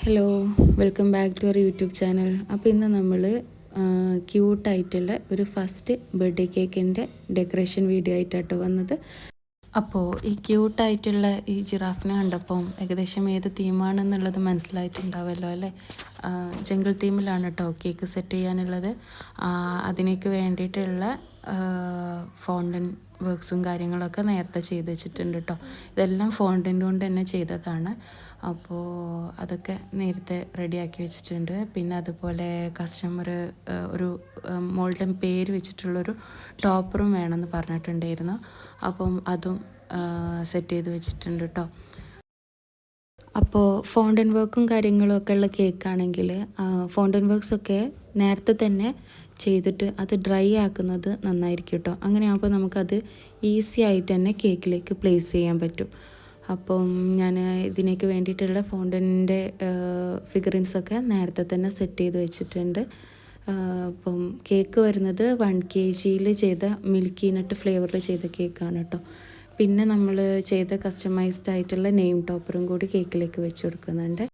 Hello, welcome back to our YouTube channel. അപ്പോൾ ഇന്ന് നമ്മൾ ക്യൂട്ടായിട്ടുള്ള ഒരു ഫസ്റ്റ് ബർത്ത്ഡേ കേക്കിൻ്റെ ഡെക്കറേഷൻ വീഡിയോ ആയിട്ടാട്ടോ വന്നത്. അപ്പോൾ ഈ ക്യൂട്ടായിട്ടുള്ള ഈ ജിറാഫിനെ കണ്ടപ്പം ഏകദേശം ഏത് തീമാണെന്നുള്ളത് മനസ്സിലായിട്ടുണ്ടാവുമല്ലോ അല്ലേ. ജംഗിൾ തീമിലാണ് കേട്ടോ കേക്ക് സെറ്റ് ചെയ്യാനുള്ളത്. അതിനേക്ക് വേണ്ടിയിട്ടുള്ള ഫോണ്ടൻ വർക്ക്സും കാര്യങ്ങളൊക്കെ നേരത്തെ ചെയ്ത് വെച്ചിട്ടുണ്ട് കേട്ടോ. ഇതെല്ലാം ഫോണ്ടൻ്റ് കൊണ്ട് തന്നെ ചെയ്തതാണ്. അപ്പോൾ അതൊക്കെ നേരത്തെ റെഡിയാക്കി വെച്ചിട്ടുണ്ട്. പിന്നെ അതുപോലെ കസ്റ്റമർ ഒരു മോളുടെ പേര് വെച്ചിട്ടുള്ളൊരു ടോപ്പറും വേണമെന്ന് പറഞ്ഞിട്ടുണ്ടായിരുന്നു. അപ്പം അതും സെറ്റ് ചെയ്ത് വെച്ചിട്ടുണ്ട് കേട്ടോ. അപ്പോൾ ഫോണ്ടൻ വർക്കും കാര്യങ്ങളൊക്കെ ഉള്ള കേക്കാണെങ്കിൽ ഫോണ്ടൻ വർക്ക്സൊക്കെ നേരത്തെ തന്നെ ചെയ്തിട്ട് അത് ഡ്രൈ ആക്കുന്നത് നന്നായിരിക്കും കേട്ടോ. അങ്ങനെയാകുമ്പോൾ നമുക്കത് ഈസി ആയിട്ട് തന്നെ കേക്കിലേക്ക് പ്ലേസ് ചെയ്യാൻ പറ്റും. അപ്പം ഞാൻ ഇതിനേക്ക് വേണ്ടിയിട്ടുള്ള ഫോണ്ടൻ്റെ ഫിഗറിൻസൊക്കെ നേരത്തെ തന്നെ സെറ്റ് ചെയ്ത് വെച്ചിട്ടുണ്ട്. അപ്പം കേക്ക് വരുന്നത് 1 kg ചെയ്ത മിൽക്കി നട്ട് ഫ്ലേവറിൽ ചെയ്ത കേക്കാണ് കേട്ടോ. പിന്നെ നമ്മൾ ചെയ്ത കസ്റ്റമൈസ്ഡ് ആയിട്ടുള്ള നെയിം ടോപ്പറും കൂടി കേക്കിലേക്ക് വെച്ച് കൊടുക്കുന്നുണ്ട്.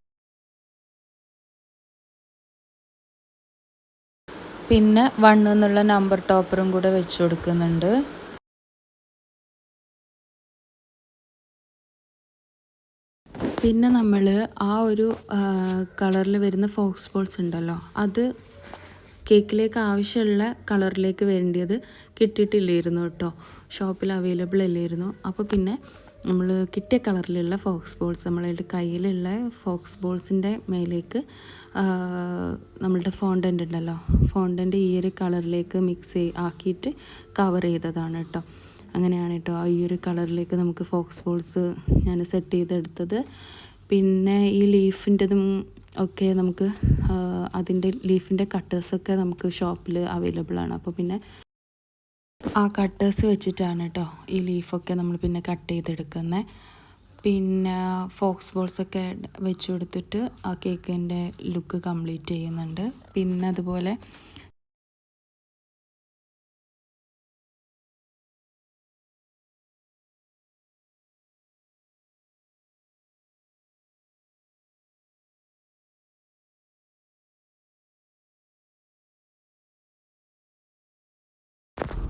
പിന്നെ 1 എന്നുള്ള നമ്പർ ടോപ്പറും കൂടെ വെച്ച് കൊടുക്കുന്നുണ്ട്. പിന്നെ നമ്മൾ ആ ഒരു കളറിൽ വരുന്ന ഫോക്സ് ബോൾസ് ഉണ്ടല്ലോ, അത് കേക്കിലേക്ക് ആവശ്യമുള്ള കളറിലേക്ക് വേണ്ടിയത് കിട്ടിയിട്ടില്ലായിരുന്നു കേട്ടോ. ഷോപ്പിൽ അവൈലബിൾ അല്ലായിരുന്നു. അപ്പോൾ പിന്നെ നമ്മൾ കിട്ടിയ കളറിലുള്ള ഫോക്സ് ബോൾസ് നമ്മളുടെ കയ്യിലുള്ള ഫോക്സ് ബോൾസിൻ്റെ മേലേക്ക് നമ്മളുടെ ഫോണ്ടൻ്റ് ഉണ്ടല്ലോ, ഫോണ്ടൻ്റെ ഈ ഒരു കളറിലേക്ക് മിക്സ് ആക്കിയിട്ട് കവർ ചെയ്തതാണ് കേട്ടോ. അങ്ങനെയാണ് കേട്ടോ ഈ ഒരു കളറിലേക്ക് നമുക്ക് ഫോക്സ് ബോൾസ് ഞാൻ സെറ്റ് ചെയ്തെടുത്തത്. പിന്നെ ഈ ലീഫിൻ്റെതും ഒക്കെ നമുക്ക് അതിൻ്റെ ലീഫിൻ്റെ കട്ടേഴ്സൊക്കെ നമുക്ക് ഷോപ്പിൽ അവൈലബിൾ ആണ്. അപ്പോൾ പിന്നെ ആ കട്ടേഴ്സ് വെച്ചിട്ടാണ് കേട്ടോ ഈ ലീഫൊക്കെ നമ്മൾ പിന്നെ കട്ട് ചെയ്തെടുക്കുന്നത്. പിന്നെ ഫോക്സ് ബോൾസൊക്കെ വെച്ച് കൊടുത്തിട്ട് ആ കേക്കിൻ്റെ ലുക്ക് കംപ്ലീറ്റ് ചെയ്യുന്നുണ്ട്. പിന്നെ അതുപോലെ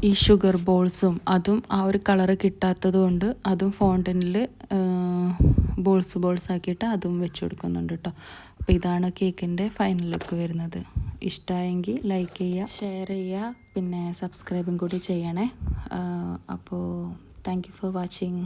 ഈ ഷുഗർ ബോൾസും അതും ആ ഒരു കളറ് കിട്ടാത്തത് കൊണ്ട് അതും ഫോണ്ടനിൽ ബോൾസ് ആക്കിയിട്ട് അതും വെച്ച് കൊടുക്കുന്നുണ്ട് കേട്ടോ. അപ്പോൾ ഇതാണ് കേക്കിൻ്റെ ഫൈനൽ ലുക്ക് വരുന്നത്. ഇഷ്ടമായെങ്കിൽ ലൈക്ക് ചെയ്യുക, ഷെയർ ചെയ്യുക, പിന്നെ സബ്സ്ക്രൈബും കൂടി ചെയ്യണേ. അപ്പോൾ താങ്ക് യു ഫോർ വാച്ചിങ്.